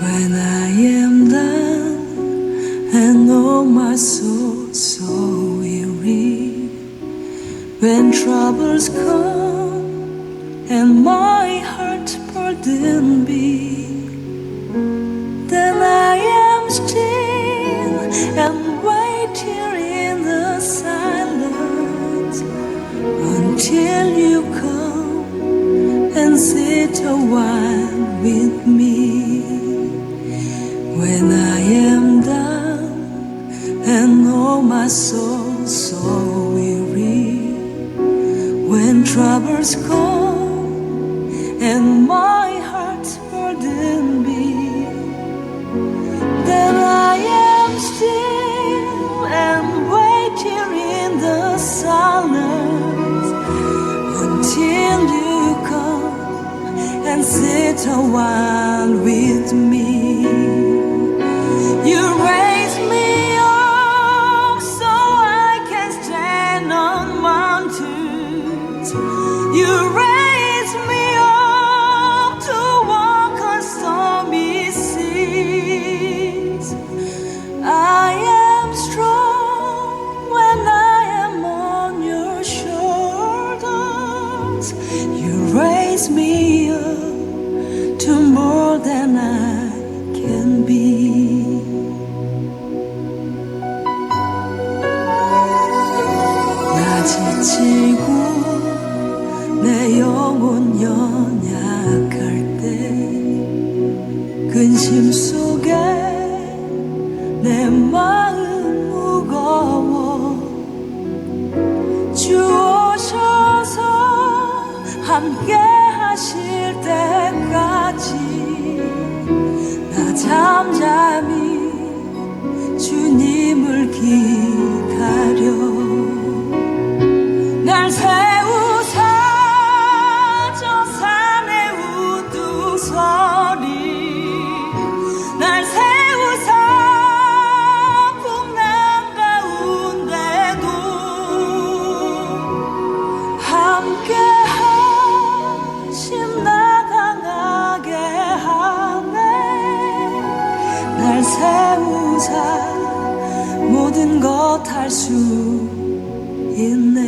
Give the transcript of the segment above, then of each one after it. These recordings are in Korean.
When I am down and oh my soul so weary, when troubles come and my heart burden be, then I am still and wait here in the silence until you come and sit a while with me. When I am down and oh my soul so weary, when troubles come and my heart burden be, then I am still and wait here in the silence until you come and sit a while with me. You raise me up so I can stand on mountains. You raise me up to walk on stormy seas. I am strong when I am on your shoulders. You raise me up to more than I can be. 나 지치고 내 영혼 연약할 때 근심 속에 내 마음 무거워 주 오셔서 함께 하실 때까지 나 잠잠히 주님을 기다려. 날 세우사 저 산의 우두서리, 날 세우사 풍랑 가운데도 함께 하심 나 강하게 하네. 날 세우사 모든 것 할 수 있네.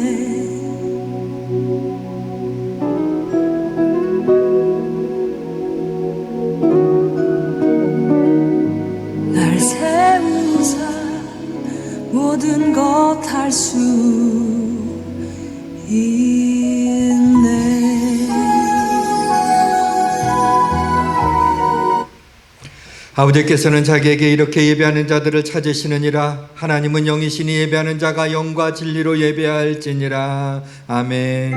날 세우사 모든 것 할 수 있네. 아버지께서는 자기에게 이렇게 예배하는 자들을 찾으시느니라. 하나님은 영이시니 예배하는 자가 영과 진리로 예배할지니라. 아멘.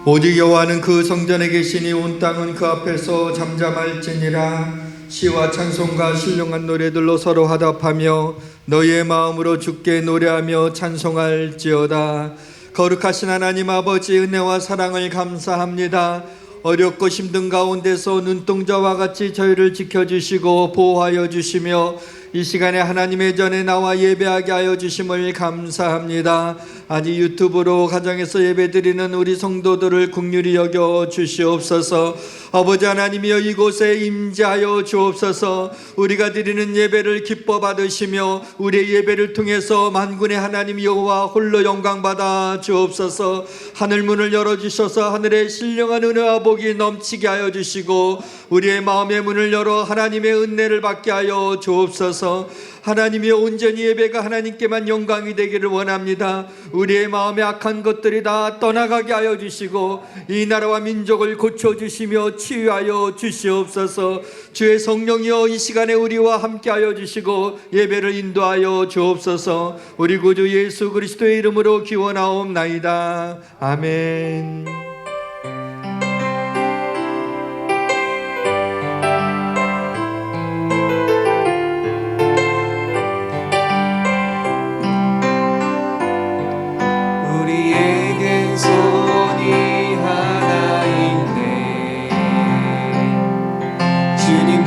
오직 여호와는 그 성전에 계시니 온 땅은 그 앞에서 잠잠할지니라. 시와 찬송과 신령한 노래들로 서로 화답하며 너희의 마음으로 주께 노래하며 찬송할지어다. 거룩하신 하나님 아버지, 은혜와 사랑을 감사합니다. 어렵고 힘든 가운데서 눈동자와 같이 저희를 지켜주시고 보호하여 주시며 이 시간에 하나님의 전에 나와 예배하게 하여 주심을 감사합니다. 아직 유튜브로 가정에서 예배드리는 우리 성도들을 긍휼히 여겨 주시옵소서. 아버지 하나님이여, 이곳에 임재하여 주옵소서. 우리가 드리는 예배를 기뻐 받으시며 우리의 예배를 통해서 만군의 하나님 여호와 홀로 영광 받아 주옵소서. 하늘 문을 열어주셔서 하늘의 신령한 은혜와 복이 넘치게 하여 주시고 우리의 마음의 문을 열어 하나님의 은혜를 받게 하여 주옵소서. 하나님이여, 온전히 예배가 하나님께만 영광이 되기를 원합니다. 우리의 마음에 악한 것들이 다 떠나가게 하여 주시고 이 나라와 민족을 고쳐주시며 치유하여 주시옵소서. 주의 성령이여, 이 시간에 우리와 함께하여 주시고 예배를 인도하여 주옵소서. 우리 구주 예수 그리스도의 이름으로 기원하옵나이다. 아멘.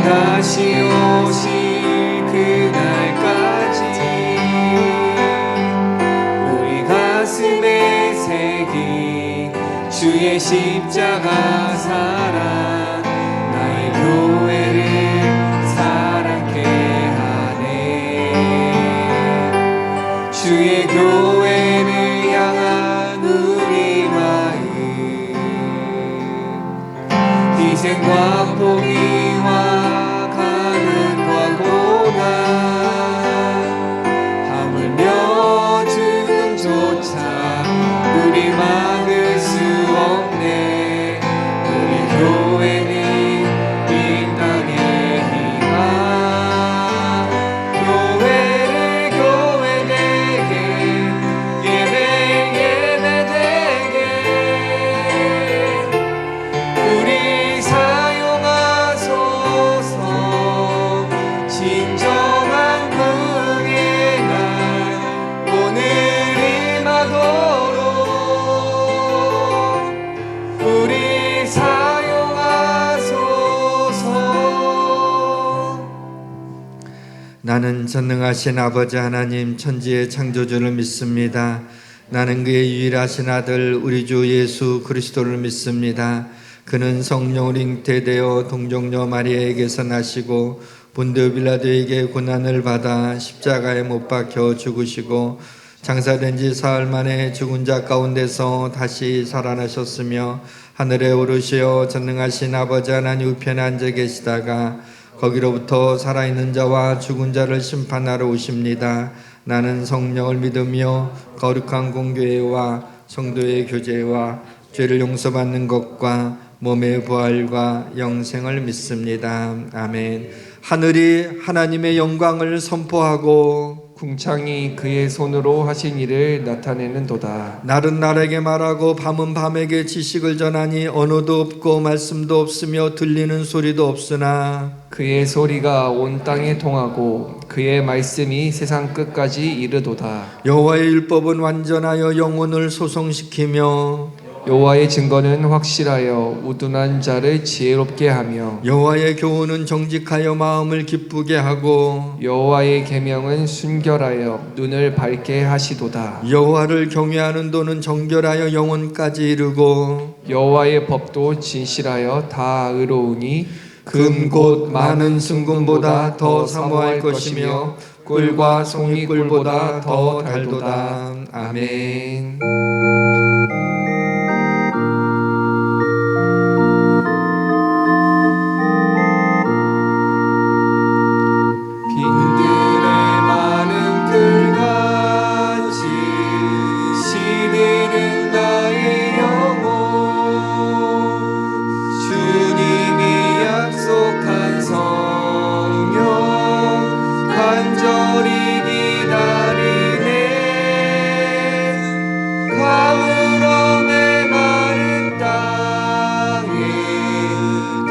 다시 오실 주의 십자가 사랑 나의 교회를 사랑케 하네. 주의 교회를 향한 우리 마음 희생과 포기와 가난과 고난 하물며 죽음조차 우리 막을 수 없네. 우리 교회는 이 땅의 희망 교회를 교회되게 예배 예배되게 우리 사용하소서. 진정한 긍휼의 날 오늘 임하도록 우리 사용하소서. 나는 전능하신 아버지 하나님 천지의 창조주를 믿습니다. 나는 그의 유일하신 아들 우리 주 예수 그리스도를 믿습니다. 그는 성령으로 잉태되어 동정녀 마리아에게서 나시고 본디오 빌라도에게 고난을 받아 십자가에 못 박혀 죽으시고 장사된 지 사흘 만에 죽은 자 가운데서 다시 살아나셨으며 하늘에 오르시어 전능하신 아버지 하나님 우편에 앉아 계시다가 거기로부터 살아있는 자와 죽은 자를 심판하러 오십니다. 나는 성령을 믿으며 거룩한 공교회와 성도의 교제와 죄를 용서받는 것과 몸의 부활과 영생을 믿습니다. 아멘. 하늘이 하나님의 영광을 선포하고 궁창이 그의 손으로 하신 일을 나타내는도다. 날은 날에게 말하고 밤은 밤에게 지식을 전하니 언어도 없고 말씀도 없으며 들리는 소리도 없으나 그의 소리가 온 땅에 통하고 그의 말씀이 세상 끝까지 이르도다. 여호와의 율법은 완전하여 영혼을 소성시키며 여호와의 증거는 확실하여 우둔한 자를 지혜롭게 하며 여호와의 교훈은 정직하여 마음을 기쁘게 하고 여호와의 계명은 순결하여 눈을 밝게 하시도다. 여호와를 경외하는 도는 정결하여 영혼까지 이르고 여호와의 법도 진실하여 다 의로우니 금 곧 많은 순금보다 더 사모할 것이며 꿀과 송이꿀보다 더 달도다. 아멘. 빈들에 많은 풀같이 시드는 나의 영혼 주님이 약속한 성령 간절히 기다리네. 가물음에 마른 땅에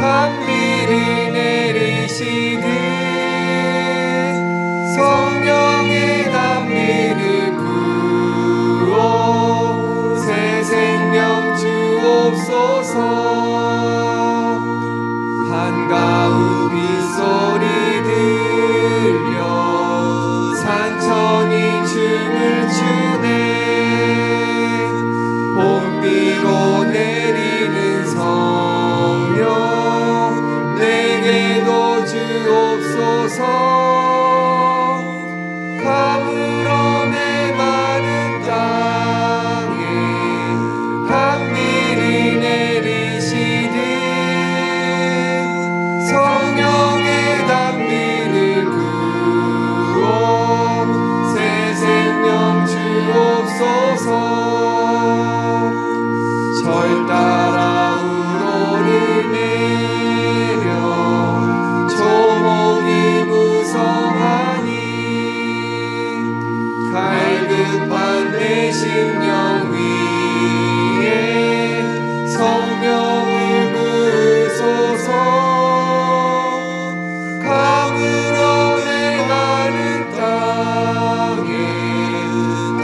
단비를 내리시듯 성령의 단비를 부어 새 생명 주옵소서. 한가운 빗소리 들려 산천이 춤을 추네. 봄비로 내리는 성령 내게도 주옵소서. 가물음에 마른 땅에 단비를 내리시듯 성령의 단비를 부어 새 생명 주옵소서. 절 따라 우러르내려 조목이 무성하니 갈급한 내 심령 위에 성령을 부으소서. 가물음에 마른 땅에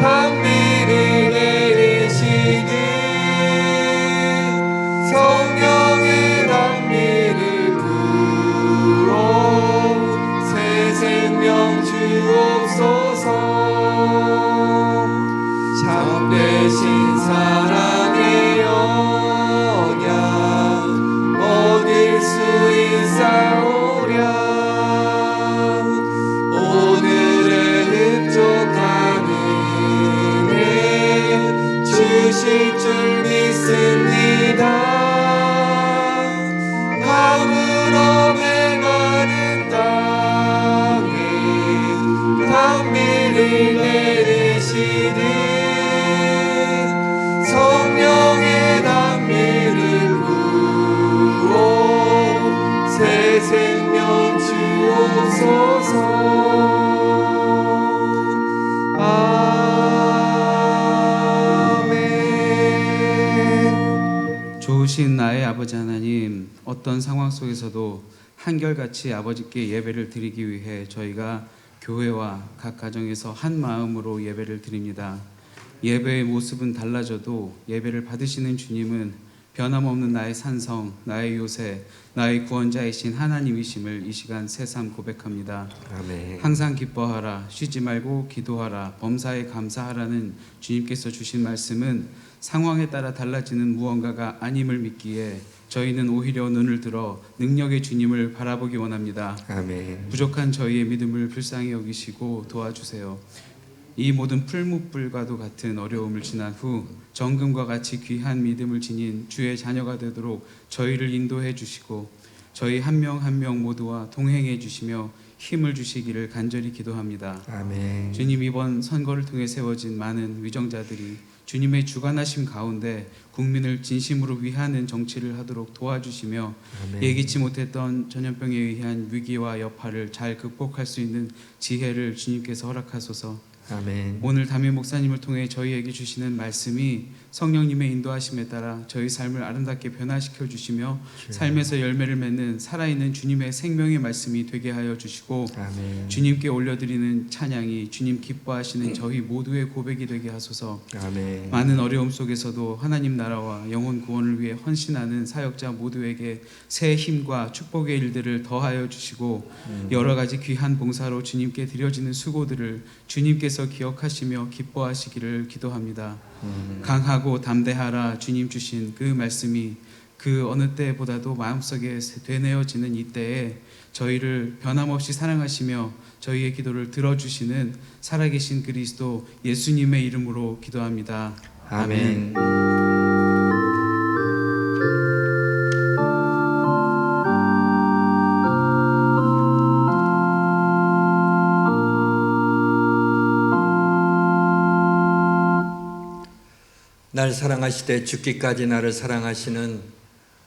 단비를 내리시듯 성령의 단비를 부어 새 생명 주옵소서. 참 아멘. 좋으신 나의 아버지 하나님, 어떤 상황 속에서도 한결같이 아버지께 예배를 드리기 위해 저희가 교회와 각 가정에서 한 마음으로 예배를 드립니다. 예배의 모습은 달라져도 예배를 받으시는 주님은 변함없는 나의 산성, 나의 요새, 나의 구원자이신 하나님이심을 이 시간 새삼 고백합니다. 아멘. 항상 기뻐하라, 쉬지 말고 기도하라, 범사에 감사하라는 주님께서 주신 말씀은 상황에 따라 달라지는 무언가가 아님을 믿기에 저희는 오히려 눈을 들어 능력의 주님을 바라보기 원합니다. 아멘. 부족한 저희의 믿음을 불쌍히 여기시고 도와주세요. 이 모든 풀무불과도 같은 어려움을 지난 후 정금과 같이 귀한 믿음을 지닌 주의 자녀가 되도록 저희를 인도해 주시고 저희 한 명 한 명 모두와 동행해 주시며 힘을 주시기를 간절히 기도합니다. 아멘. 주님, 이번 선거를 통해 세워진 많은 위정자들이 주님의 주관하심 가운데 국민을 진심으로 위하는 정치를 하도록 도와주시며 아멘. 예기치 못했던 전염병에 의한 위기와 여파를 잘 극복할 수 있는 지혜를 주님께서 허락하소서. 아멘. 오늘 담임 목사님을 통해 저희에게 주시는 말씀이 성령님의 인도하심에 따라 저희 삶을 아름답게 변화시켜 주시며 삶에서 열매를 맺는 살아있는 주님의 생명의 말씀이 되게 하여 주시고 아멘. 주님께 올려드리는 찬양이 주님 기뻐하시는 저희 모두의 고백이 되게 하소서. 아멘. 많은 어려움 속에서도 하나님 나라와 영혼 구원을 위해 헌신하는 사역자 모두에게 새 힘과 축복의 일들을 더하여 주시고 여러 가지 귀한 봉사로 주님께 드려지는 수고들을 주님께서 기억하시며 기뻐하시기를 기도합니다. 강하고 담대하라 주님 주신 그 말씀이 그 어느 때보다도 마음속에 되뇌어지는 이때에 저희를 변함없이 사랑하시며 저희의 기도를 들어주시는 살아계신 그리스도 예수님의 이름으로 기도합니다. 아멘. 날 사랑하시되 죽기까지 나를 사랑하시는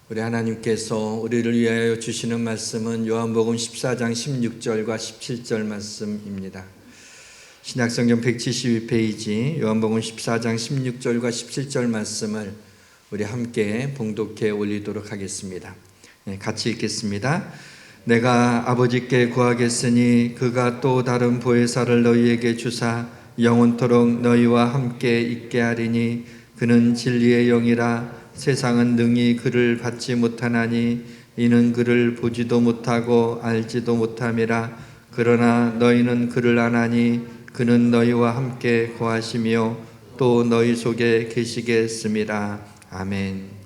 우리 하나님께서 우리를 위하여 주시는 말씀은 요한복음 14장 16절과 17절 말씀입니다. 신약성경 172페이지 요한복음 14장 16절과 17절 말씀을 우리 함께 봉독해 올리도록 하겠습니다. 같이 읽겠습니다. 내가 아버지께 구하겠으니 그가 또 다른 보혜사를 너희에게 주사 영원토록 너희와 함께 있게 하리니 그는 진리의 영이라. 세상은 능히 그를 받지 못하나니 이는 그를 보지도 못하고 알지도 못함이라. 그러나 너희는 그를 아나니 그는 너희와 함께 거하시며 또 너희 속에 계시겠습니다. 아멘.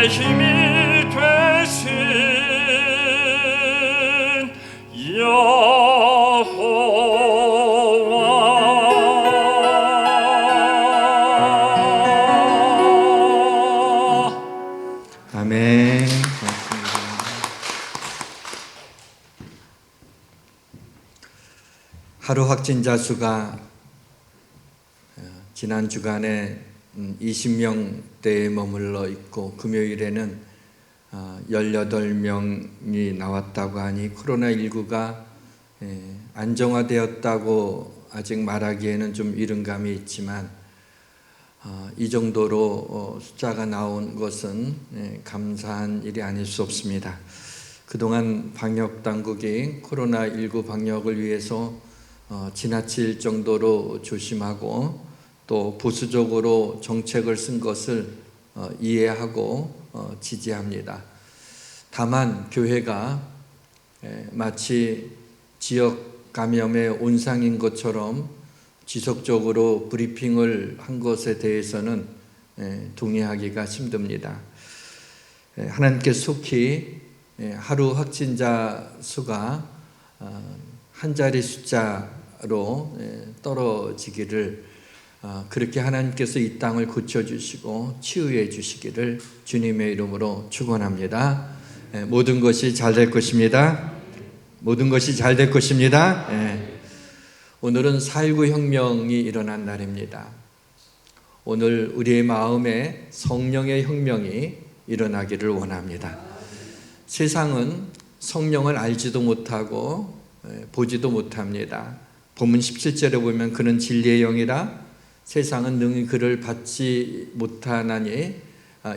힘이 되신 여호와. 아멘. 고맙습니다. 하루 확진자 수가 지난 주간에 20명대에 머물러 있고 금요일에는 18명이 나왔다고 하니 코로나19가 안정화되었다고 아직 말하기에는 좀 이른 감이 있지만 이 정도로 숫자가 나온 것은 감사한 일이 아닐 수 없습니다. 그동안 방역당국이 코로나19 방역을 위해서 지나칠 정도로 조심하고 또 보수적으로 정책을 쓴 것을 이해하고 지지합니다. 다만 교회가 마치 지역 감염의 온상인 것처럼 지속적으로 브리핑을 한 것에 대해서는 동의하기가 힘듭니다. 하나님께 속히 하루 확진자 수가 한 자리 숫자로 떨어지기를, 그렇게 하나님께서 이 땅을 고쳐주시고 치유해 주시기를 주님의 이름으로 축원합니다. 모든 것이 잘 될 것입니다. 모든 것이 잘 될 것입니다. 오늘은 4.19 혁명이 일어난 날입니다. 오늘 우리의 마음에 성령의 혁명이 일어나기를 원합니다. 세상은 성령을 알지도 못하고 보지도 못합니다. 본문 17절에 보면 그는 진리의 영이라 세상은 능히 그를 받지 못하나니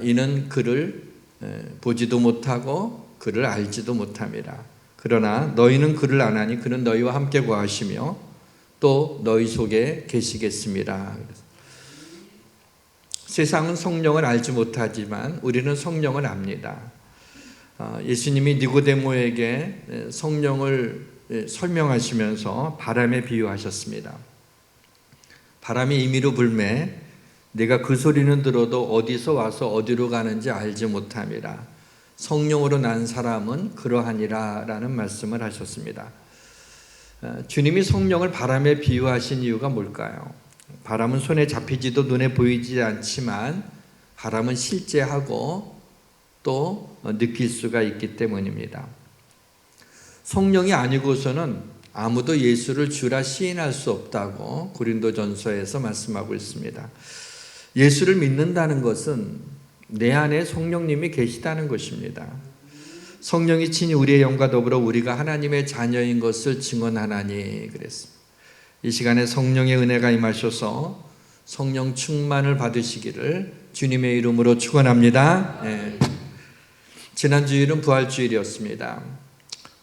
이는 그를 보지도 못하고 그를 알지도 못함이라. 그러나 너희는 그를 아나니 그는 너희와 함께 거하시며 또 너희 속에 계시겠습니다. 세상은 성령을 알지 못하지만 우리는 성령을 압니다. 예수님이 니고데모에게 성령을 설명하시면서 바람에 비유하셨습니다. 바람이 임의로 불매 내가 그 소리는 들어도 어디서 와서 어디로 가는지 알지 못함이라. 성령으로 난 사람은 그러하니라 라는 말씀을 하셨습니다. 주님이 성령을 바람에 비유하신 이유가 뭘까요? 바람은 손에 잡히지도 눈에 보이지 않지만 바람은 실제하고 또 느낄 수가 있기 때문입니다. 성령이 아니고서는 아무도 예수를 주라 시인할 수 없다고 고린도전서에서 말씀하고 있습니다. 예수를 믿는다는 것은 내 안에 성령님이 계시다는 것입니다. 성령이 친히 우리의 영과 더불어 우리가 하나님의 자녀인 것을 증언하나니 그랬습니다. 이 시간에 성령의 은혜가 임하셔서 성령 충만을 받으시기를 주님의 이름으로 축원합니다. 지난 주일은 부활주일이었습니다.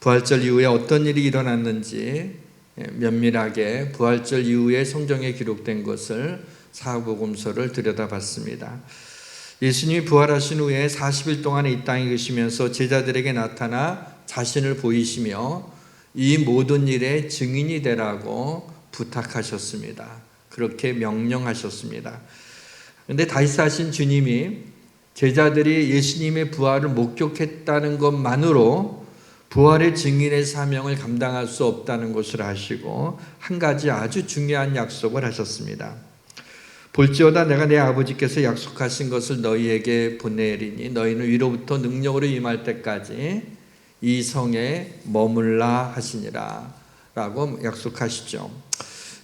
부활절 이후에 어떤 일이 일어났는지 면밀하게 부활절 이후에 성경에 기록된 것을 사복음서를 들여다봤습니다. 예수님이 부활하신 후에 40일 동안 이 땅에 계시면서 제자들에게 나타나 자신을 보이시며 이 모든 일의 증인이 되라고 부탁하셨습니다. 그렇게 명령하셨습니다. 그런데 다윗하신 주님이 제자들이 예수님의 부활을 목격했다는 것만으로 부활의 증인의 사명을 감당할 수 없다는 것을 아시고 한 가지 아주 중요한 약속을 하셨습니다. 볼지어다 내가 내 아버지께서 약속하신 것을 너희에게 보내리니 너희는 위로부터 능력으로 임할 때까지 이 성에 머물라 하시니라 라고 약속하시죠.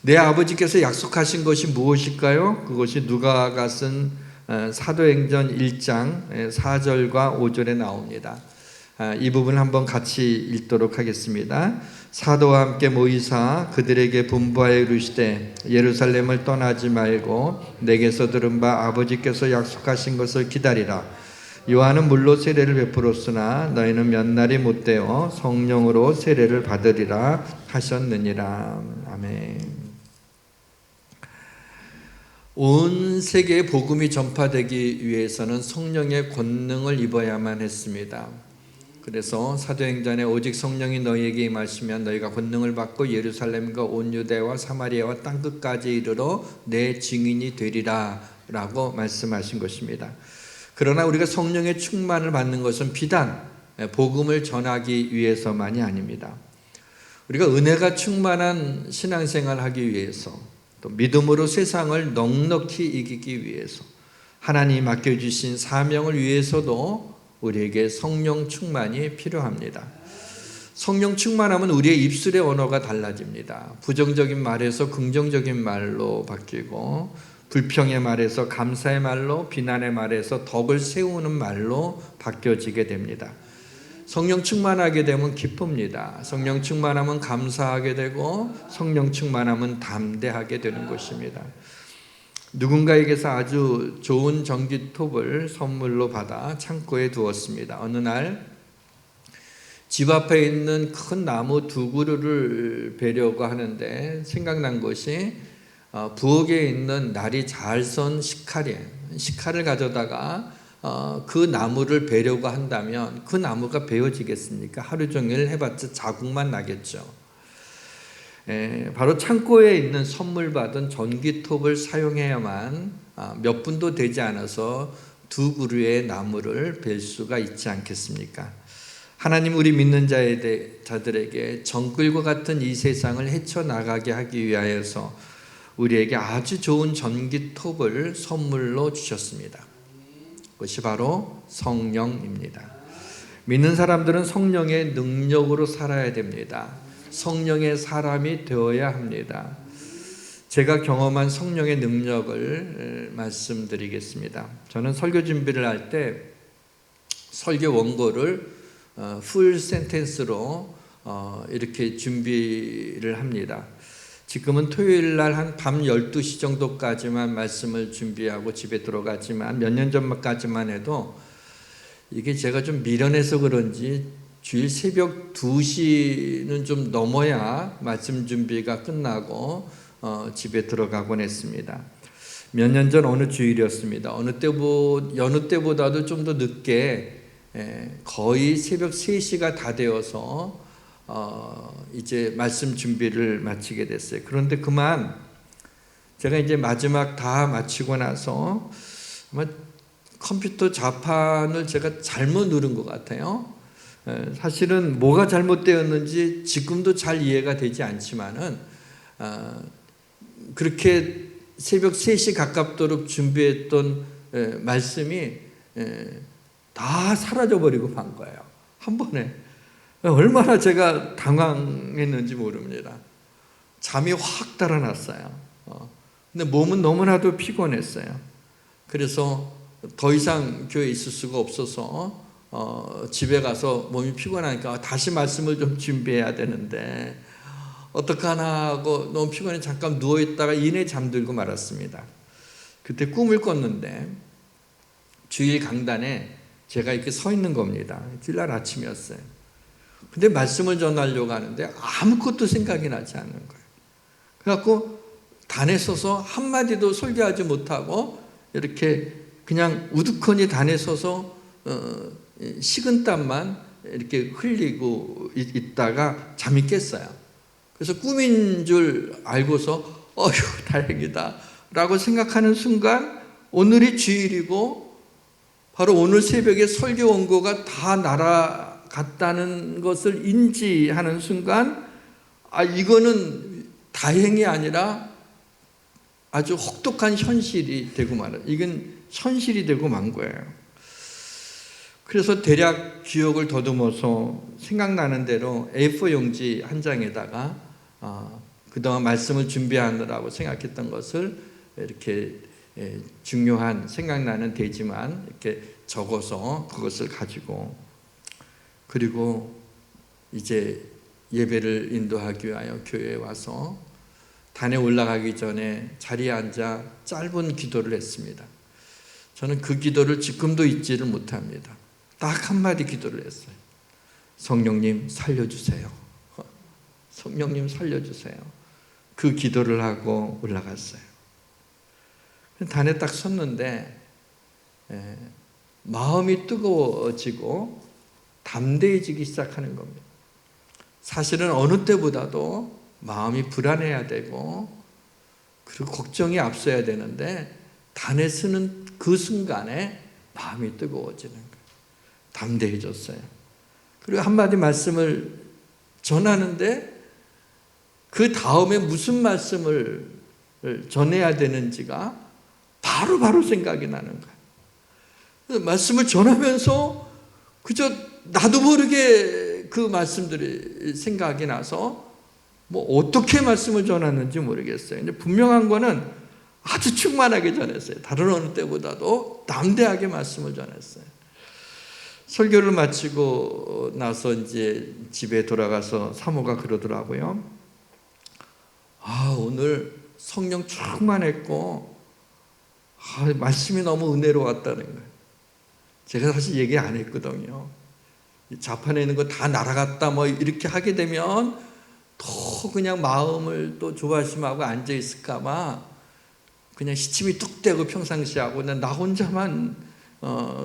내 아버지께서 약속하신 것이 무엇일까요? 그것이 누가가 쓴 사도행전 1장 4절과 5절에 나옵니다. 이 부분 한번 같이 읽도록 하겠습니다. 사도와 함께 모이사 그들에게 분부하여 이르시되 예루살렘을 떠나지 말고 내게서 들은 바 아버지께서 약속하신 것을 기다리라. 요한은 물로 세례를 베풀었으나 너희는 몇 날이 못되어 성령으로 세례를 받으리라 하셨느니라. 아멘. 온 세계에 복음이 전파되기 위해서는 성령의 권능을 입어야만 했습니다. 그래서 사도행전에 오직 성령이 너희에게 임하시면 너희가 권능을 받고 예루살렘과 온 유대와 사마리아와 땅끝까지 이르러 내 증인이 되리라 라고 말씀하신 것입니다. 그러나 우리가 성령의 충만을 받는 것은 비단 복음을 전하기 위해서만이 아닙니다. 우리가 은혜가 충만한 신앙생활을 하기 위해서, 또 믿음으로 세상을 넉넉히 이기기 위해서, 하나님이 맡겨주신 사명을 위해서도 우리에게 성령 충만이 필요합니다. 성령 충만하면 우리의 입술의 언어가 달라집니다. 부정적인 말에서 긍정적인 말로 바뀌고, 불평의 말에서 감사의 말로, 비난의 말에서 덕을 세우는 말로 바뀌어지게 됩니다. 성령 충만하게 되면 기쁩니다. 성령 충만하면 감사하게 되고, 성령 충만하면 담대하게 되는 것입니다. 누군가에게서 아주 좋은 전기톱을 선물로 받아 창고에 두었습니다. 어느 날 집 앞에 있는 큰 나무 두 그루를 베려고 하는데 생각난 것이 부엌에 있는 날이 잘 선 식칼을 가져다가 그 나무를 베려고 한다면 그 나무가 베어지겠습니까? 하루 종일 해봤자 자국만 나겠죠. 바로 창고에 있는 선물 받은 전기톱을 사용해야만 몇 분도 되지 않아서 두 그루의 나무를 벨 수가 있지 않겠습니까? 하나님 우리 믿는 자들에게 정글과 같은 이 세상을 헤쳐나가게 하기 위하여서 우리에게 아주 좋은 전기톱을 선물로 주셨습니다. 그것이 바로 성령입니다. 믿는 사람들은 성령의 능력으로 살아야 됩니다. 성령의 사람이 되어야 합니다. 제가 경험한 성령의 능력을 말씀드리겠습니다. 저는 설교 준비를 할 때 설교 원고를 풀 센텐스로 이렇게 준비를 합니다. 지금은 토요일 날 한 밤 12시 정도까지만 말씀을 준비하고 집에 들어가지만 몇 년 전까지만 해도 이게 제가 좀 미련해서 그런지 주일 새벽 2시는 좀 넘어야 말씀 준비가 끝나고 집에 들어가곤 했습니다. 몇 년 전 어느 주일이었습니다. 여느 때보다도 좀 더 늦게 거의 새벽 3시가 다 되어서 이제 말씀 준비를 마치게 됐어요. 그런데 그만 제가 이제 마지막 다 마치고 나서 아마 컴퓨터 좌판을 제가 잘못 누른 것 같아요. 사실은 뭐가 잘못되었는지 지금도 잘 이해가 되지 않지만은 그렇게 새벽 3시 가깝도록 준비했던 말씀이 다 사라져버리고 만 거예요. 한 번에. 얼마나 제가 당황했는지 모릅니다. 잠이 확 달아났어요. 근데 몸은 너무나도 피곤했어요. 그래서 더 이상 교회에 있을 수가 없어서 집에 가서 몸이 피곤하니까 다시 말씀을 좀 준비해야 되는데 어떡하나 하고 너무 피곤해 잠깐 누워있다가 이내 잠들고 말았습니다. 그때 꿈을 꿨는데 주일 강단에 제가 이렇게 서 있는 겁니다. 주일날 아침이었어요. 근데 말씀을 전하려고 하는데 아무것도 생각이 나지 않는 거예요. 그래갖고 단에 서서 한마디도 설교하지 못하고 이렇게 그냥 우두커니 단에 서서 식은땀만 이렇게 흘리고 있다가 잠이 깼어요. 그래서 꿈인 줄 알고서 어휴 다행이다 라고 생각하는 순간 오늘이 주일이고 바로 오늘 새벽에 설교 원고가 다 날아갔다는 것을 인지하는 순간 이거는 다행이 아니라 아주 혹독한 현실이 되고 말아요. 이건 현실이 되고 만 거예요. 그래서 대략 기억을 더듬어서 생각나는 대로 A4 용지 한 장에다가 그동안 말씀을 준비하느라고 생각했던 것을 이렇게 중요한 생각나는 대지만 이렇게 적어서 그것을 가지고 그리고 이제 예배를 인도하기 위하여 교회에 와서 단에 올라가기 전에 자리에 앉아 짧은 기도를 했습니다. 저는 그 기도를 지금도 잊지를 못합니다. 딱 한마디 기도를 했어요. 성령님 살려주세요. 성령님 살려주세요. 그 기도를 하고 올라갔어요. 단에 딱 섰는데 마음이 뜨거워지고 담대해지기 시작하는 겁니다. 사실은 어느 때보다도 마음이 불안해야 되고 그리고 걱정이 앞서야 되는데 단에 서는 그 순간에 마음이 뜨거워지는 거예요. 담대해졌어요. 그리고 한마디 말씀을 전하는데 그 다음에 무슨 말씀을 전해야 되는지가 바로 생각이 나는 거예요. 말씀을 전하면서 그저 나도 모르게 그 말씀들이 생각이 나서 뭐 어떻게 말씀을 전하는지 모르겠어요. 근데 분명한 거는 아주 충만하게 전했어요. 다른 어느 때보다도 담대하게 말씀을 전했어요. 설교를 마치고 나서 이제 집에 돌아가서 사모가 그러더라고요. 오늘 성령 충만했고 말씀이 너무 은혜로웠다는 거예요. 제가 사실 얘기 안 했거든요. 자판에 있는 거 다 날아갔다 뭐 이렇게 하게 되면 더 그냥 마음을 또 조바심하고 앉아 있을까봐 그냥 시침이 뚝 떼고 평상시에 하고 나 혼자만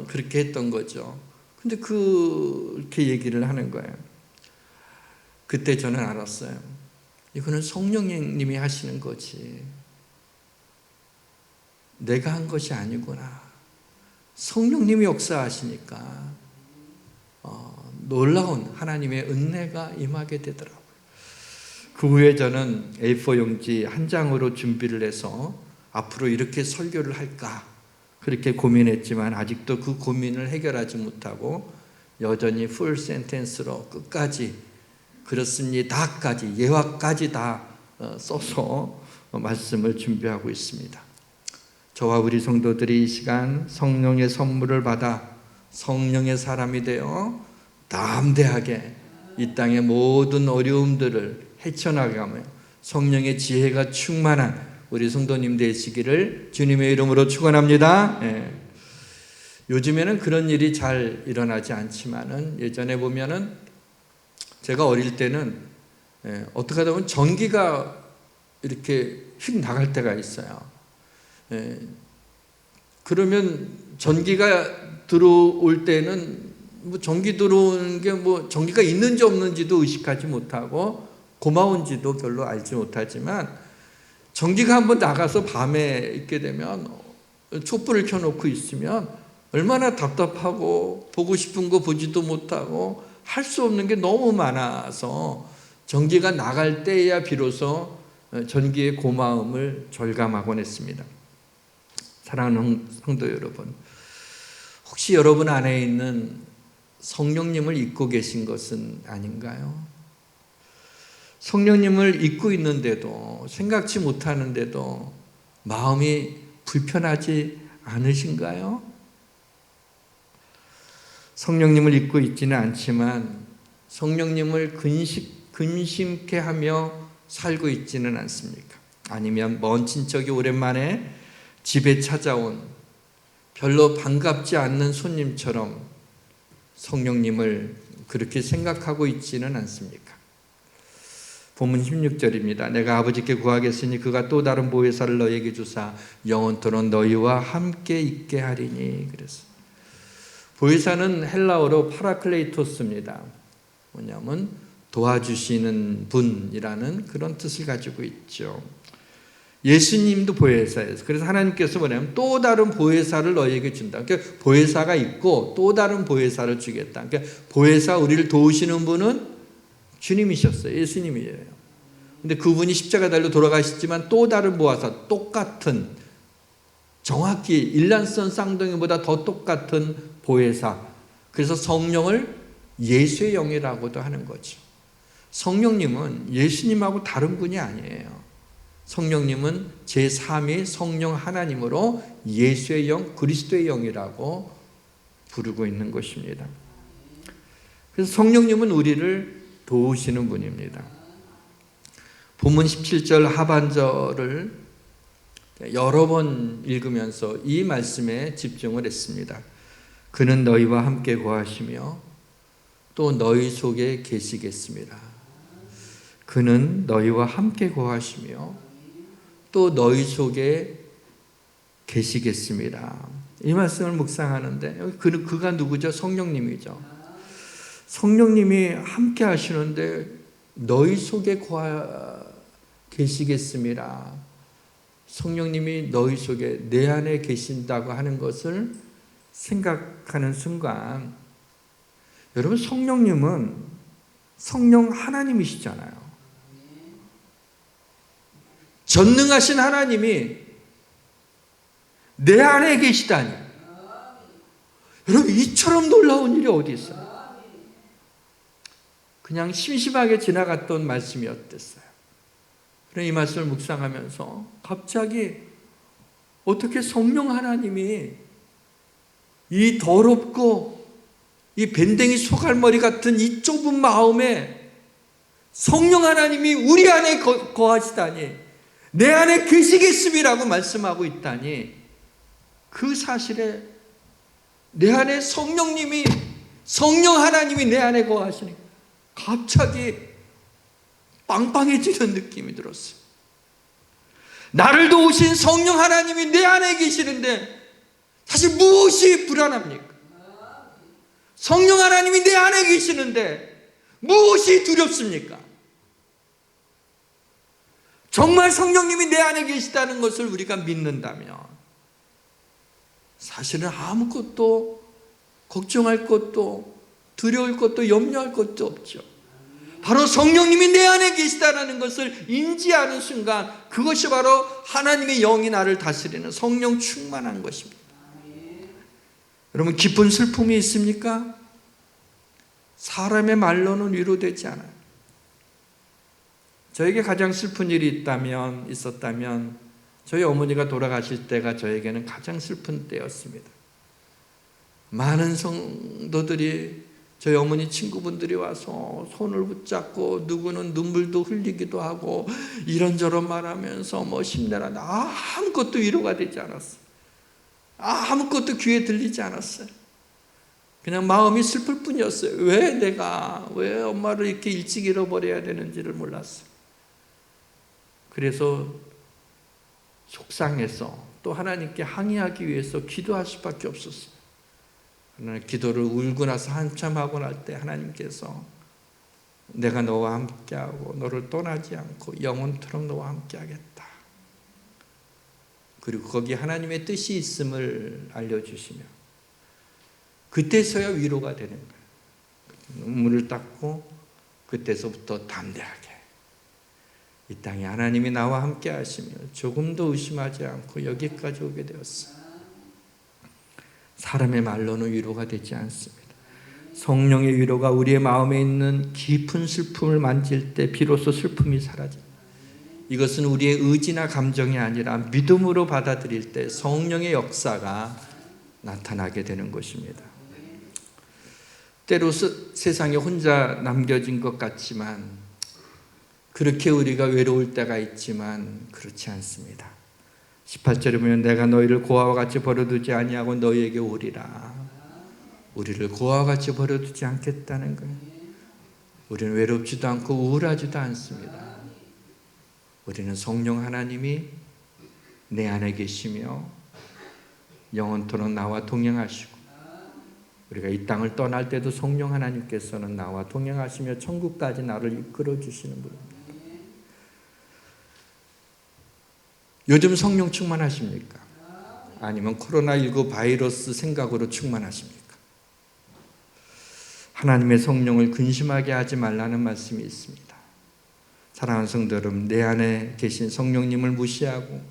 그렇게 했던 거죠. 근데 그렇게 얘기를 하는 거예요. 그때 저는 알았어요. 이거는 성령님이 하시는 거지 내가 한 것이 아니구나. 성령님이 역사하시니까 놀라운 하나님의 은혜가 임하게 되더라고요. 그 후에 저는 A4 용지 한 장으로 준비를 해서 앞으로 이렇게 설교를 할까 그렇게 고민했지만 아직도 그 고민을 해결하지 못하고 여전히 풀 센텐스로 끝까지 그렇습니다까지 예화까지 다 써서 말씀을 준비하고 있습니다. 저와 우리 성도들이 이 시간 성령의 선물을 받아 성령의 사람이 되어 담대하게 이 땅의 모든 어려움들을 헤쳐나가며 성령의 지혜가 충만한 우리 성도님 되시기를 주님의 이름으로 축원합니다. 요즘에는 그런 일이 잘 일어나지 않지만은 예전에 보면은 제가 어릴 때는 어떻게 하다 보면 전기가 이렇게 휙 나갈 때가 있어요. 그러면 전기가 들어올 때는 뭐 전기 들어오는 게 뭐 전기가 있는지 없는지도 의식하지 못하고 고마운지도 별로 알지 못하지만 전기가 한번 나가서 밤에 있게 되면 촛불을 켜놓고 있으면 얼마나 답답하고 보고 싶은 거 보지도 못하고 할 수 없는 게 너무 많아서 전기가 나갈 때야 비로소 전기의 고마움을 절감하곤 했습니다. 사랑하는 성도 여러분, 혹시 여러분 안에 있는 성령님을 잊고 계신 것은 아닌가요? 성령님을 잊고 있는데도 생각지 못하는데도 마음이 불편하지 않으신가요? 성령님을 잊고 있지는 않지만 성령님을 근심케 하며 살고 있지는 않습니까? 아니면 먼 친척이 오랜만에 집에 찾아온 별로 반갑지 않는 손님처럼 성령님을 그렇게 생각하고 있지는 않습니까? 본문 16절입니다. 내가 아버지께 구하겠으니 그가 또 다른 보혜사를 너에게 주사 영원토록 너희와 함께 있게 하리니. 그래서 보혜사는 헬라어로 파라클레이토스입니다. 뭐냐면 도와주시는 분이라는 그런 뜻을 가지고 있죠. 예수님도 보혜사예요. 그래서 하나님께서 뭐냐면 또 다른 보혜사를 너희에게 준다. 그러니까 보혜사가 있고 또 다른 보혜사를 주겠다. 그러니까 보혜사 우리를 도우시는 분은 주님이셨어요. 예수님이에요. 근데 그분이 십자가 달려 돌아가셨지만 또 다른 보혜사, 똑같은 정확히 일란성 쌍둥이보다 더 똑같은 보혜사. 그래서 성령을 예수의 영이라고도 하는 거죠. 성령님은 예수님하고 다른 분이 아니에요. 성령님은 제3위 성령 하나님으로 예수의 영, 그리스도의 영이라고 부르고 있는 것입니다. 그래서 성령님은 우리를 도우시는 분입니다. 본문 17절 하반절을 여러 번 읽으면서 이 말씀에 집중을 했습니다. 그는 너희와 함께 거하시며 또 너희 속에 계시겠습니다. 그는 너희와 함께 거하시며 또 너희 속에 계시겠습니다. 이 말씀을 묵상하는데 그가 누구죠? 성령님이죠. 성령님이 함께 하시는데 너희 속에 계시겠습니다. 성령님이 너희 속에 내 안에 계신다고 하는 것을 생각하는 순간, 여러분, 성령님은 성령 하나님이시잖아요. 전능하신 하나님이 내 안에 계시다니. 여러분, 이처럼 놀라운 일이 어디 있어요? 그냥 심심하게 지나갔던 말씀이었댔어요. 그런 이 말씀을 묵상하면서 갑자기 어떻게 성령 하나님이 이 더럽고 이 밴댕이 소갈머리 같은 이 좁은 마음에 성령 하나님이 우리 안에 거하시다니, 내 안에 계시겠음이라고 말씀하고 있다니, 그 사실에 내 안에 성령 하나님이 내 안에 거하시니까 갑자기 빵빵해지는 느낌이 들었어요. 나를 도우신 성령 하나님이 내 안에 계시는데 사실 무엇이 불안합니까? 성령 하나님이 내 안에 계시는데 무엇이 두렵습니까? 정말 성령님이 내 안에 계시다는 것을 우리가 믿는다면 사실은 아무것도 걱정할 것도 두려울 것도 염려할 것도 없죠. 바로 성령님이 내 안에 계시다는 것을 인지하는 순간, 그것이 바로 하나님의 영이 나를 다스리는 성령 충만한 것입니다. 여러분, 깊은 슬픔이 있습니까? 사람의 말로는 위로되지 않아요. 저에게 가장 슬픈 일이 있었다면 저희 어머니가 돌아가실 때가 저에게는 가장 슬픈 때였습니다. 많은 성도들이, 저희 어머니 친구분들이 와서 손을 붙잡고 누구는 눈물도 흘리기도 하고 이런저런 말하면서 힘내라. 아무것도 위로가 되지 않았어요. 아무것도 귀에 들리지 않았어요. 그냥 마음이 슬플 뿐이었어요. 왜 엄마를 이렇게 일찍 잃어버려야 되는지를 몰랐어요. 그래서 속상해서 또 하나님께 항의하기 위해서 기도할 수밖에 없었어요. 기도를 울고 나서 한참 하고 날 때 하나님께서 내가 너와 함께하고 너를 떠나지 않고 영원토록 너와 함께하겠다. 그리고 거기 하나님의 뜻이 있음을 알려주시며 그때서야 위로가 되는 거예요. 눈물을 닦고 그때서부터 담대하게 이 땅에 하나님이 나와 함께 하시며 조금도 의심하지 않고 여기까지 오게 되었어요. 사람의 말로는 위로가 되지 않습니다. 성령의 위로가 우리의 마음에 있는 깊은 슬픔을 만질 때 비로소 슬픔이 사라집니다. 이것은 우리의 의지나 감정이 아니라 믿음으로 받아들일 때 성령의 역사가 나타나게 되는 것입니다. 때로 세상에 혼자 남겨진 것 같지만, 그렇게 우리가 외로울 때가 있지만 그렇지 않습니다. 18절에 보면 내가 너희를 고아와 같이 버려두지 아니하고 너희에게 오리라. 우리를 고아와 같이 버려두지 않겠다는 거예요. 우리는 외롭지도 않고 우울하지도 않습니다. 우리는 성령 하나님이 내 안에 계시며 영원토록 나와 동행하시고, 우리가 이 땅을 떠날 때도 성령 하나님께서는 나와 동행하시며 천국까지 나를 이끌어 주시는 분입니다. 요즘 성령 충만하십니까? 아니면 코로나19 바이러스 생각으로 충만하십니까? 하나님의 성령을 근심하게 하지 말라는 말씀이 있습니다. 사랑하는 성도 여러분, 내 안에 계신 성령님을 무시하고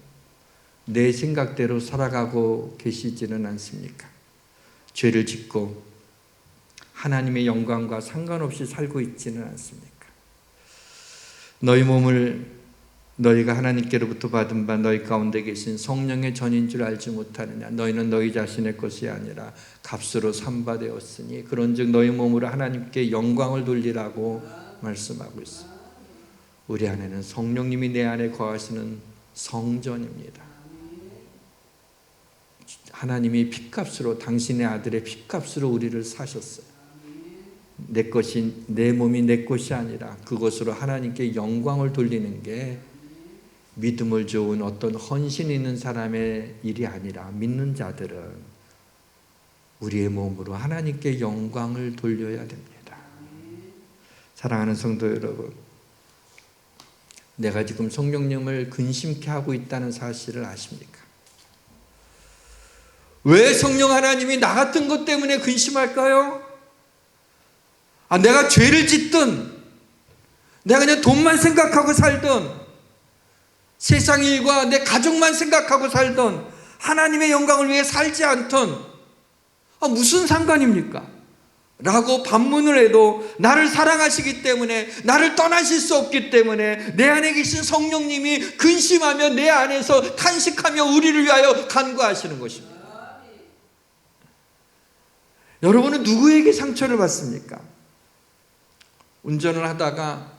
내 생각대로 살아가고 계시지는 않습니까? 죄를 짓고 하나님의 영광과 상관없이 살고 있지는 않습니까? 너희 몸을 너희가 하나님께로부터 받은 바 너희 가운데 계신 성령의 전인 줄 알지 못하느냐? 너희는 너희 자신의 것이 아니라 값으로 산바 되었으니 그런즉 너희 몸으로 하나님께 영광을 돌리라고 말씀하고 있습니다. 우리 안에는 성령님이 내 안에 거하시는 성전입니다. 하나님이 핏값으로, 당신의 아들의 핏값으로 우리를 사셨어요. 내 것이, 내 몸이 내 것이 아니라 그것으로 하나님께 영광을 돌리는 게 믿음을 좋은 어떤 헌신 있는 사람의 일이 아니라, 믿는 자들은 우리의 몸으로 하나님께 영광을 돌려야 됩니다. 사랑하는 성도 여러분, 내가 지금 성령님을 근심케 하고 있다는 사실을 아십니까? 왜 성령 하나님이 나 같은 것 때문에 근심할까요? 내가 죄를 짓든, 내가 그냥 돈만 생각하고 살든, 세상 일과 내 가족만 생각하고 살든, 하나님의 영광을 위해 살지 않든, 무슨 상관입니까? 라고 반문을 해도 나를 사랑하시기 때문에, 나를 떠나실 수 없기 때문에 내 안에 계신 성령님이 근심하며 내 안에서 탄식하며 우리를 위하여 간구하시는 것입니다. 여러분은 누구에게 상처를 받습니까? 운전을 하다가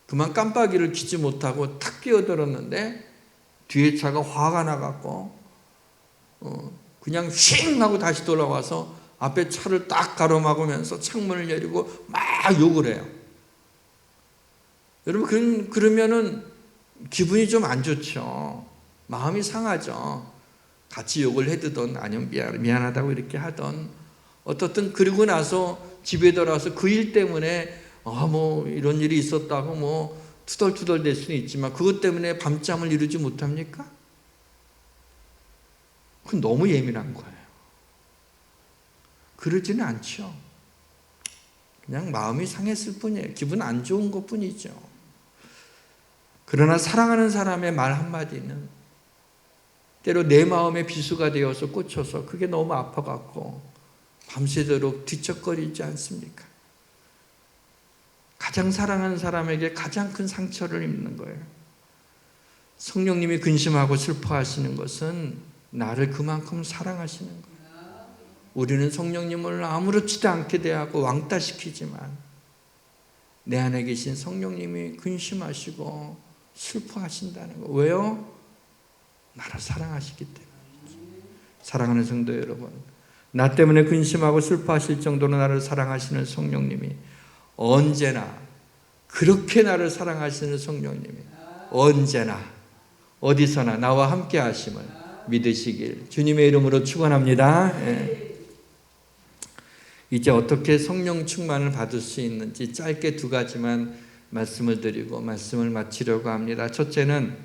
그만 깜빡이를 켜지 못하고 탁 끼어들었는데 뒤에 차가 화가 나갖고 그냥 휙 하고 다시 돌아와서 앞에 차를 딱 가로막으면서 창문을 열고 막 욕을 해요. 여러분, 그러면은 기분이 좀 안 좋죠. 마음이 상하죠. 같이 욕을 해두던, 아니면 미안하다고 이렇게 하던, 어떻든 그러고 나서 집에 돌아와서 그 일 때문에 뭐 이런 일이 있었다고 뭐 투덜투덜 될 수는 있지만 그것 때문에 밤잠을 이루지 못합니까? 그건 너무 예민한 거예요. 그러지는 않죠. 그냥 마음이 상했을 뿐이에요. 기분 안 좋은 것 뿐이죠. 그러나 사랑하는 사람의 말 한마디는 때로 내 마음의 비수가 되어서 꽂혀서 그게 너무 아파갖고 밤새도록 뒤척거리지 않습니까? 가장 사랑하는 사람에게 가장 큰 상처를 입는 거예요. 성령님이 근심하고 슬퍼하시는 것은 나를 그만큼 사랑하시는 거예요. 우리는 성령님을 아무렇지도 않게 대하고 왕따시키지만 내 안에 계신 성령님이 근심하시고 슬퍼하신다는 거. 왜요? 나를 사랑하시기 때문이죠. 사랑하는 성도 여러분, 나 때문에 근심하고 슬퍼하실 정도로 나를 사랑하시는 성령님이 언제나, 그렇게 나를 사랑하시는 성령님이 언제나 어디서나 나와 함께 하심을 믿으시길 주님의 이름으로 축원합니다. 이제 어떻게 성령 충만을 받을 수 있는지 짧게 두 가지만 말씀을 드리고 말씀을 마치려고 합니다. 첫째는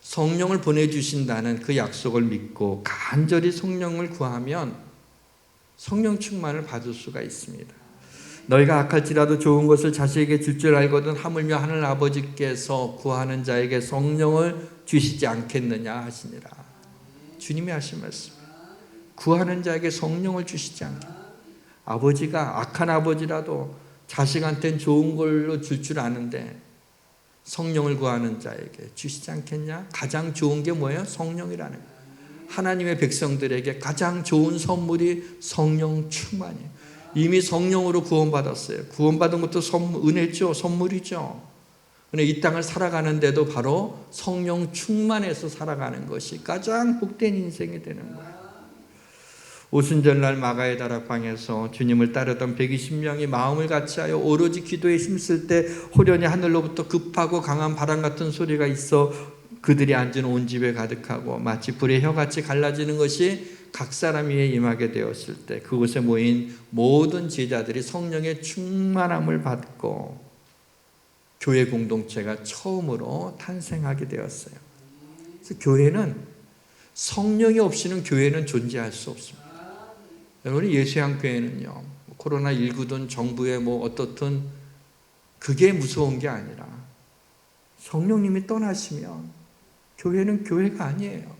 성령을 보내주신다는 그 약속을 믿고 간절히 성령을 구하면 성령 충만을 받을 수가 있습니다. 너희가 악할지라도 좋은 것을 자식에게 줄 줄 알거든 하물며 하늘 아버지께서 구하는 자에게 성령을 주시지 않겠느냐 하시니라. 주님이 하신 말씀. 구하는 자에게 성령을 주시지 않겠느냐. 아버지가 악한 아버지라도 자식한테는 좋은 걸로 줄 줄 아는데 성령을 구하는 자에게 주시지 않겠냐? 가장 좋은 게 뭐예요? 성령이라는 거예요. 하나님의 백성들에게 가장 좋은 선물이 성령 충만이에요. 이미 성령으로 구원받았어요. 구원받은 것도 은혜죠. 선물이죠. 근데 이 땅을 살아가는데도 바로 성령 충만해서 살아가는 것이 가장 복된 인생이 되는 거예요. 오순절날 마가의 다락방에서 주님을 따르던 120명이 마음을 같이하여 오로지 기도에 힘쓸 때 호련히 하늘로부터 급하고 강한 바람 같은 소리가 있어 그들이 앉은 온 집에 가득하고 마치 불의 혀같이 갈라지는 것이 각 사람 위에 임하게 되었을 때 그곳에 모인 모든 제자들이 성령의 충만함을 받고 교회 공동체가 처음으로 탄생하게 되었어요. 그래서 교회는 성령이 없이는 교회는 존재할 수 없습니다. 여러분, 예수양교회는요, 코로나19든 정부의 어떻든 그게 무서운 게 아니라 성령님이 떠나시면 교회는 교회가 아니에요.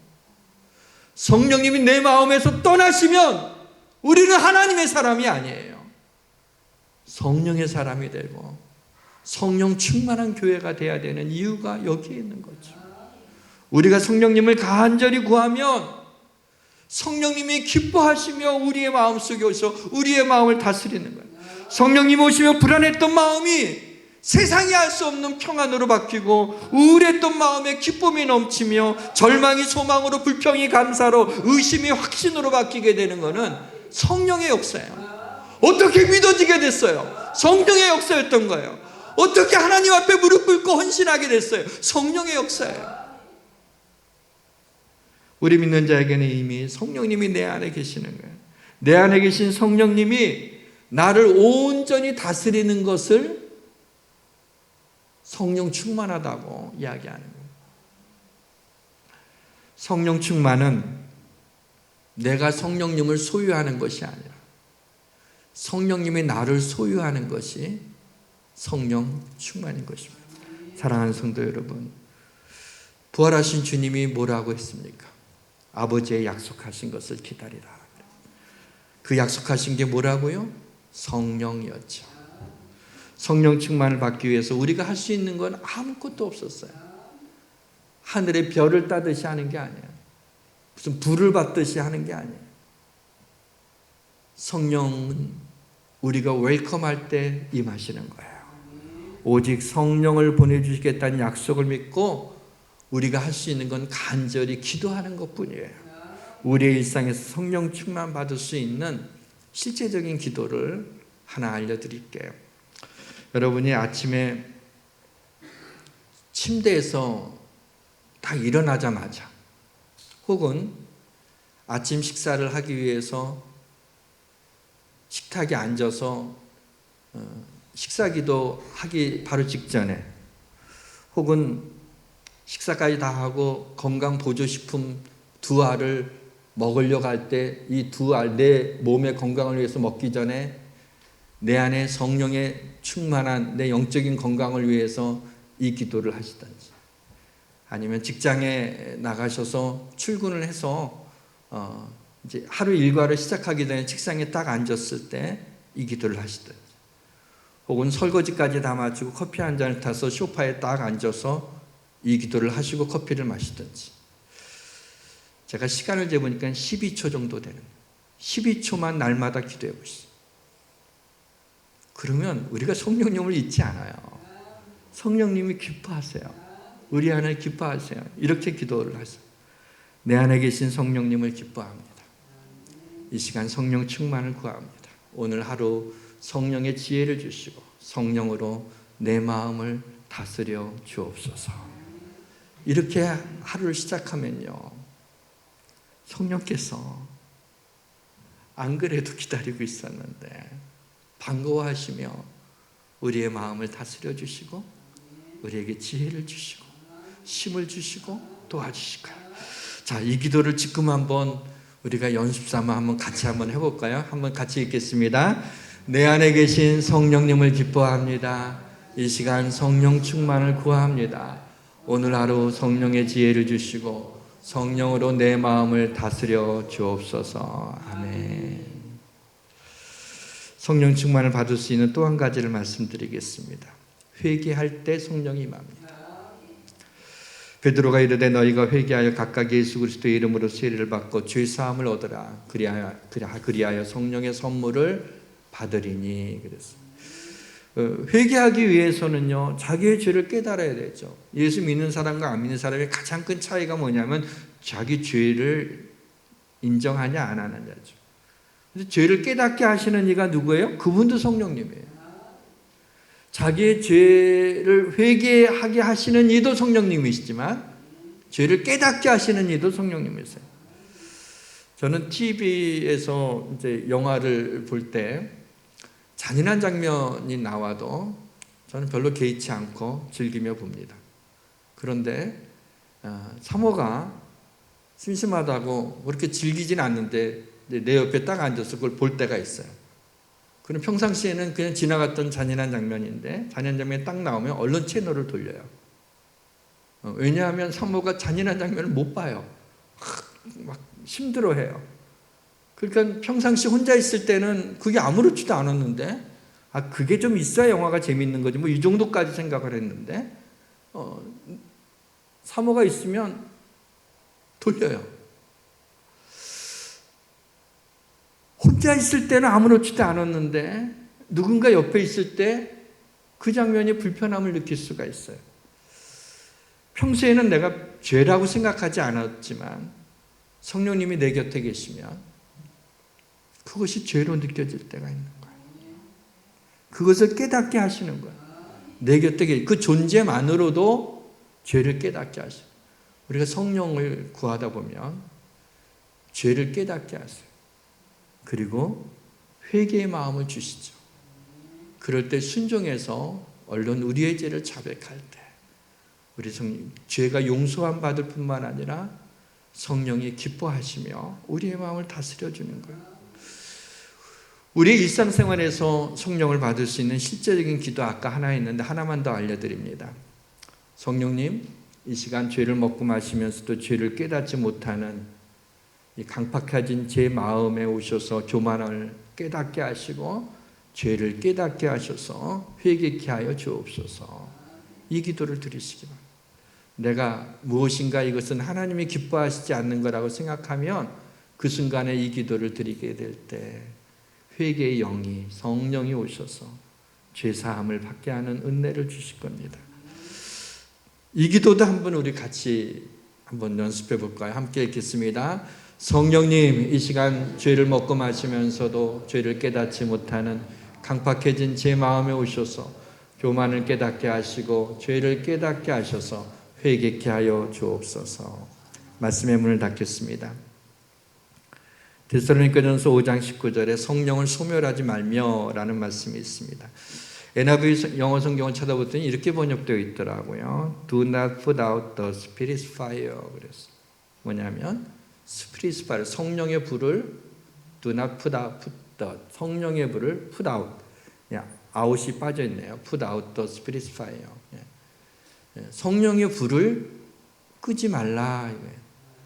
성령님이 내 마음에서 떠나시면 우리는 하나님의 사람이 아니에요. 성령의 사람이 되고 성령 충만한 교회가 돼야 되는 이유가 여기에 있는 거죠. 우리가 성령님을 간절히 구하면 성령님이 기뻐하시며 우리의 마음속에 오셔 우리의 마음을 다스리는 거예요. 성령님 오시며 불안했던 마음이 세상이 알 수 없는 평안으로 바뀌고 우울했던 마음에 기쁨이 넘치며 절망이 소망으로 불평이 감사로 의심이 확신으로 바뀌게 되는 것은 성령의 역사예요. 어떻게 믿어지게 됐어요? 성령의 역사였던 거예요. 어떻게 하나님 앞에 무릎 꿇고 헌신하게 됐어요? 성령의 역사예요. 우리 믿는 자에게는 이미 성령님이 내 안에 계시는 거예요. 내 안에 계신 성령님이 나를 온전히 다스리는 것을 성령 충만하다고 이야기하는 거예요. 성령 충만은 내가 성령님을 소유하는 것이 아니라 성령님이 나를 소유하는 것이 성령 충만인 것입니다. 사랑하는 성도 여러분, 부활하신 주님이 뭐라고 했습니까? 아버지의 약속하신 것을 기다리라. 그 약속하신 게 뭐라고요? 성령이었죠. 성령 충만을 받기 위해서 우리가 할 수 있는 건 아무것도 없었어요. 하늘의 별을 따듯이 하는 게 아니에요. 무슨 불을 받듯이 하는 게 아니에요. 성령은 우리가 웰컴할 때 임하시는 거예요. 오직 성령을 보내주시겠다는 약속을 믿고 우리가 할 수 있는 건 간절히 기도하는 것뿐이에요. 우리의 일상에서 성령 충만 받을 수 있는 실제적인 기도를 하나 알려드릴게요. 여러분이 아침에 침대에서 딱 일어나자마자 혹은 아침 식사를 하기 위해서 식탁에 앉아서 식사기도 하기 바로 직전에 혹은 식사까지 다 하고 건강보조식품 2알을 먹으려고 할 때 이 2알 내 몸의 건강을 위해서 먹기 전에 내 안에 성령의 충만한 내 영적인 건강을 위해서 이 기도를 하시든지 아니면 직장에 나가셔서 출근을 해서 이제 하루 일과를 시작하기 전에 책상에 딱 앉았을 때 이 기도를 하시든지 혹은 설거지까지 다 마치고 커피 한 잔을 타서 소파에 딱 앉아서 이 기도를 하시고 커피를 마시든지 제가 시간을 재보니까 12초 정도 되는 12초만 날마다 기도해 보시죠. 그러면 우리가 성령님을 잊지 않아요. 성령님이 기뻐하세요. 우리 안에 기뻐하세요. 이렇게 기도를 하세요. 내 안에 계신 성령님을 기뻐합니다. 이 시간 성령 충만을 구합니다. 오늘 하루 성령의 지혜를 주시고 성령으로 내 마음을 다스려 주옵소서. 이렇게 하루를 시작하면요, 성령께서 안 그래도 기다리고 있었는데 반가워하시며 우리의 마음을 다스려 주시고 우리에게 지혜를 주시고 힘을 주시고 도와주실 거예요. 자, 이 기도를 지금 한번 우리가 연습삼아 한번 같이 한번 해볼까요? 한번 같이 읽겠습니다. 내 안에 계신 성령님을 기뻐합니다. 이 시간 성령 충만을 구합니다. 오늘 하루 성령의 지혜를 주시고 성령으로 내 마음을 다스려 주옵소서. 아멘. 성령 충만을 받을 수 있는 또 한 가지를 말씀드리겠습니다. 회개할 때 성령이 임합니다. 베드로가 이르되 너희가 회개하여 각각 예수 그리스도의 이름으로 세례를 받고 죄 사함을 얻으라. 그리하여 성령의 선물을 받으리니. 그랬어요. 회개하기 위해서는요, 자기의 죄를 깨달아야 되죠. 예수 믿는 사람과 안 믿는 사람의 가장 큰 차이가 뭐냐면 자기 죄를 인정하냐 안 하느냐죠. 그래서 죄를 깨닫게 하시는 이가 누구예요? 그분도 성령님이에요. 자기의 죄를 회개하게 하시는 이도 성령님이시지만 죄를 깨닫게 하시는 이도 성령님이세요. 저는 TV에서 이제 영화를 볼 때 잔인한 장면이 나와도 저는 별로 개의치 않고 즐기며 봅니다. 그런데 사모가 심심하다고 그렇게 즐기진 않는데 내 옆에 딱 앉아서 그걸 볼 때가 있어요. 그럼 평상시에는 그냥 지나갔던 잔인한 장면인데 잔인한 장면이 딱 나오면 얼른 채널을 돌려요. 왜냐하면 사모가 잔인한 장면을 못 봐요. 막 힘들어해요. 그러니까 평상시 혼자 있을 때는 그게 아무렇지도 않았는데 그게 좀 있어야 영화가 재밌는 거지 뭐 이 정도까지 생각을 했는데 사모가 있으면 돌려요. 혼자 있을 때는 아무렇지도 않았는데 누군가 옆에 있을 때 그 장면이 불편함을 느낄 수가 있어요. 평소에는 내가 죄라고 생각하지 않았지만 성령님이 내 곁에 계시면 그것이 죄로 느껴질 때가 있는 거예요. 그것을 깨닫게 하시는 거예요. 내 곁에 그 존재만으로도 죄를 깨닫게 하셔요. 우리가 성령을 구하다 보면 죄를 깨닫게 하세요. 그리고 회개의 마음을 주시죠. 그럴 때 순종해서 얼른 우리의 죄를 자백할 때 우리 성령, 죄가 용서함 받을 뿐만 아니라 성령이 기뻐하시며 우리의 마음을 다스려 주는 거예요. 우리 일상생활에서 성령을 받을 수 있는 실제적인 기도 아까 하나 있는데 하나만 더 알려드립니다. 성령님, 이 시간 죄를 먹고 마시면서도 죄를 깨닫지 못하는 이 강팍해진 제 마음에 오셔서 교만을 깨닫게 하시고 죄를 깨닫게 하셔서 회개케 하여 주옵소서. 이 기도를 드리시기 바랍니다. 내가 무엇인가 이것은 하나님이 기뻐하시지 않는 거라고 생각하면 그 순간에 이 기도를 드리게 될 때 회개의 영이 성령이 오셔서 죄사함을 받게 하는 은혜를 주실 겁니다. 이 기도도 한번 우리 같이 한번 연습해 볼까요? 함께 읽겠습니다. 성령님, 이 시간 죄를 먹고 마시면서도 죄를 깨닫지 못하는 강팍해진 제 마음에 오셔서 교만을 깨닫게 하시고 죄를 깨닫게 하셔서 회개케 하여 주옵소서. 말씀의 문을 닫겠습니다. 데살로니가전서 5장 19절에 성령을 소멸하지 말며 라는 말씀이 있습니다. NIV 영어 성경을 찾아봤더니 이렇게 번역되어 있더라고요. Do not put out the Spirit's fire. 그래서 뭐냐면 Spirit's fire, 성령의 불을 Do not put out the, 성령의 불을 put out, out이 빠져 있네요. Put out the Spirit's fire. 성령의 불을 끄지 말라,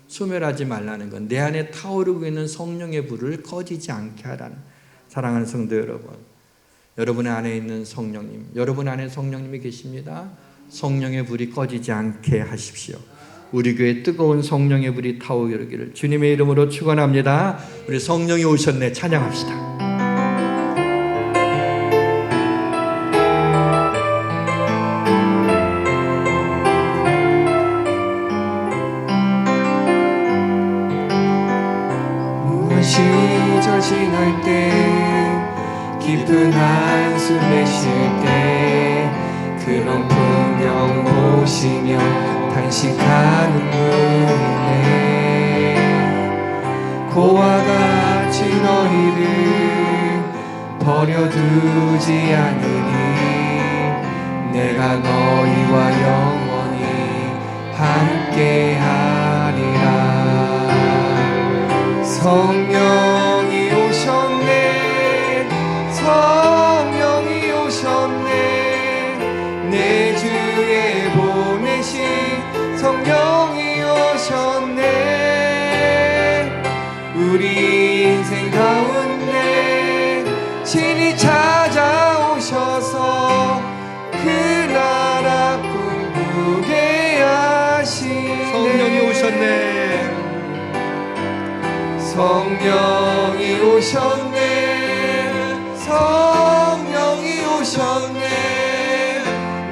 소멸하지 말라는 건 내 안에 타오르고 있는 성령의 불을 꺼지지 않게 하라는. 사랑하는 성도 여러분, 여러분 안에 있는 성령님, 여러분 안에 성령님이 계십니다. 성령의 불이 꺼지지 않게 하십시오. 우리 교회 뜨거운 성령의 불이 타오르기를 주님의 이름으로 축원합니다. 우리 성령이 오셨네, 찬양합시다. 절신할 때 깊은 한숨 내쉴 때 그런 풍경 보시며 단식하는 분이네. 고와 같이 너희를 버려두지 않으니 내가 너희와 영원히 함께하리라. 성령이 오셨네, 성령이 오셨네, 내 주에 보내신 성령이 오셨네. 우리 인생 가운데 친히 찾아오셔서 그 나라 꿈꾸게 하시네. 성령이 오셨네, 성령이 오셨네, 성령이 오셨네,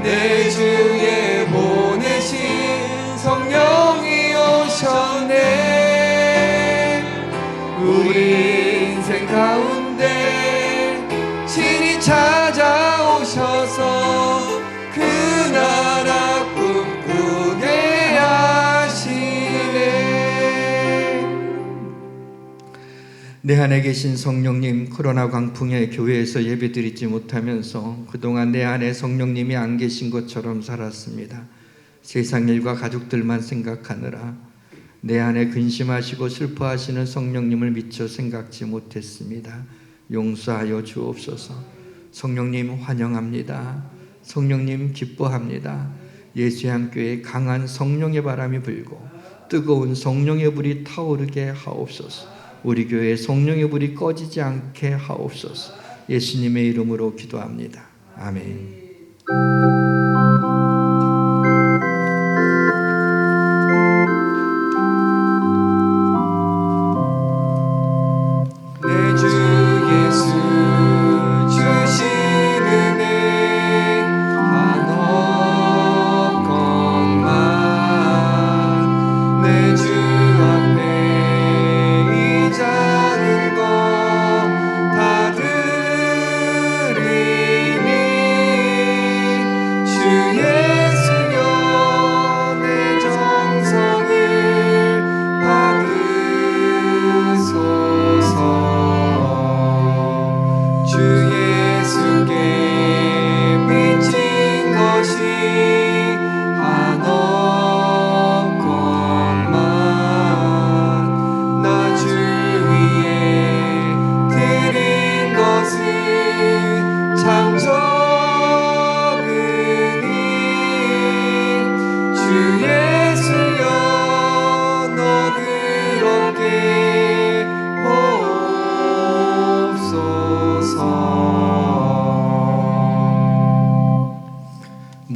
내 주에 보내신 성령이 오셨네. 우리 인생 가운데 친히 찾아오셔서 그 나라 꿈꾸게 하시네. 내 안에 계신 성령님, 코로나 광풍에 교회에서 예배드리지 못하면서 그동안 내 안에 성령님이 안 계신 것처럼 살았습니다. 세상 일과 가족들만 생각하느라 내 안에 근심하시고 슬퍼하시는 성령님을 미처 생각지 못했습니다. 용서하여 주옵소서. 성령님 환영합니다. 성령님 기뻐합니다. 예수향교회에 강한 성령의 바람이 불고 뜨거운 성령의 불이 타오르게 하옵소서. 우리 교회에 성령의 불이 꺼지지 않게 하옵소서. 예수님의 이름으로 기도합니다. 아멘. 내 주 예수 주신 은혜 한 없건만 내 주 앞에 이 작은 것 다 드리니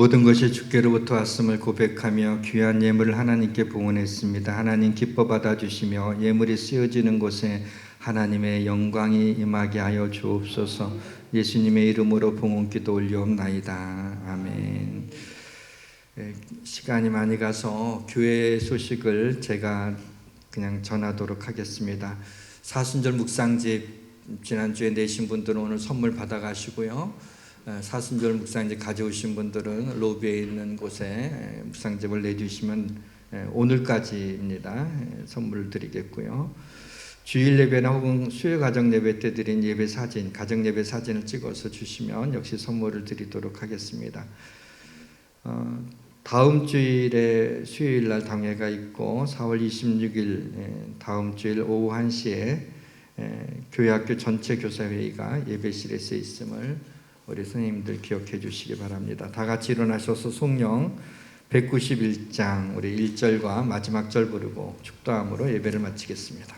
모든 것이 주께로부터 왔음을 고백하며 귀한 예물을 하나님께 봉헌했습니다. 하나님 기뻐 받아주시며 예물이 쓰여지는 곳에 하나님의 영광이 임하게 하여 주옵소서. 예수님의 이름으로 봉헌기도 올려옵나이다. 아멘. 시간이 많이 가서 교회 소식을 제가 그냥 전하도록 하겠습니다. 사순절 묵상집 지난주에 내신 분들은 오늘 선물 받아가시고요. 사순절 묵상집 가져오신 분들은 로비에 있는 곳에 묵상집을 내주시면 오늘까지입니다. 선물 드리겠고요. 주일 예배나 혹은 수요 가정 예배 때 드린 예배 사진, 가정 예배 사진을 찍어서 주시면 역시 선물을 드리도록 하겠습니다. 다음 주일에 수요일 날 당회가 있고 4월 26일 다음 주일 오후 1시에 교회학교 전체 교사회의가 예배실에서 있음을 우리 선생님들 기억해 주시기 바랍니다. 다 같이 일어나셔서 성령 191장 우리 1절과 마지막 절 부르고 축도함으로 예배를 마치겠습니다.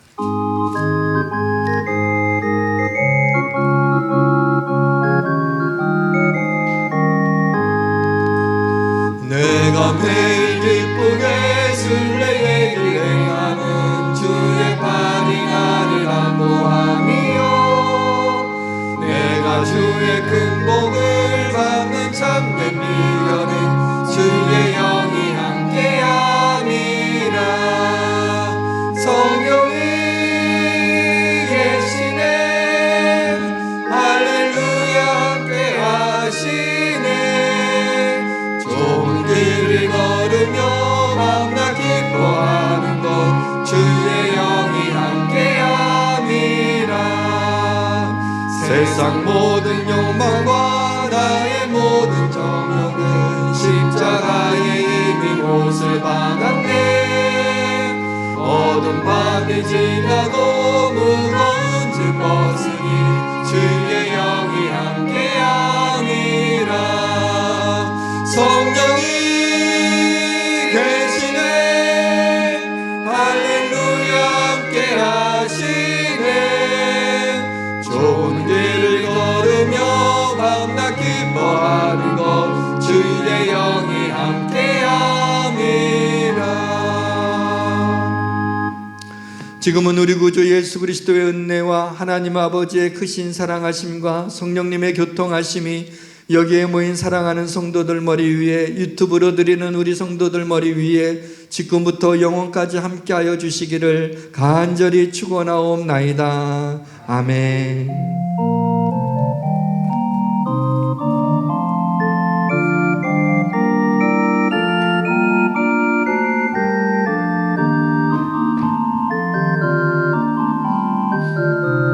내가 매일 기쁘게 순례의 길 행하는 주의 팔이 나를 안보함이요 내가 주의 큰 복을 받는 참된 비결은 주의 영이 함께함이라 성령이 계시네 할렐루야 함께하시네 좋은 길을 걸으며 밤낮 기뻐하는 것 주의 영이 함께함이라 세상 모든 욕망과 나의 모든 정욕은 십자가에 이미 못을 박았네 어두운 밤이 지나도 무거운 짐 벗으니 주의 영이 함께함이라 성령이 계시네 할렐루야 함께하시네 좋은 길을 걸으며 밤낮 기뻐하는 것 주의 영이 함께함이라 지금은 우리 구주 예수 그리스도의 은혜와 하나님 아버지의 크신 사랑하심과 성령님의 교통하심이 여기에 모인 사랑하는 성도들 머리 위에 유튜브로 드리는 우리 성도들 머리 위에 지금부터 영원까지 함께하여 주시기를 간절히 축원하옵나이다. 아멘.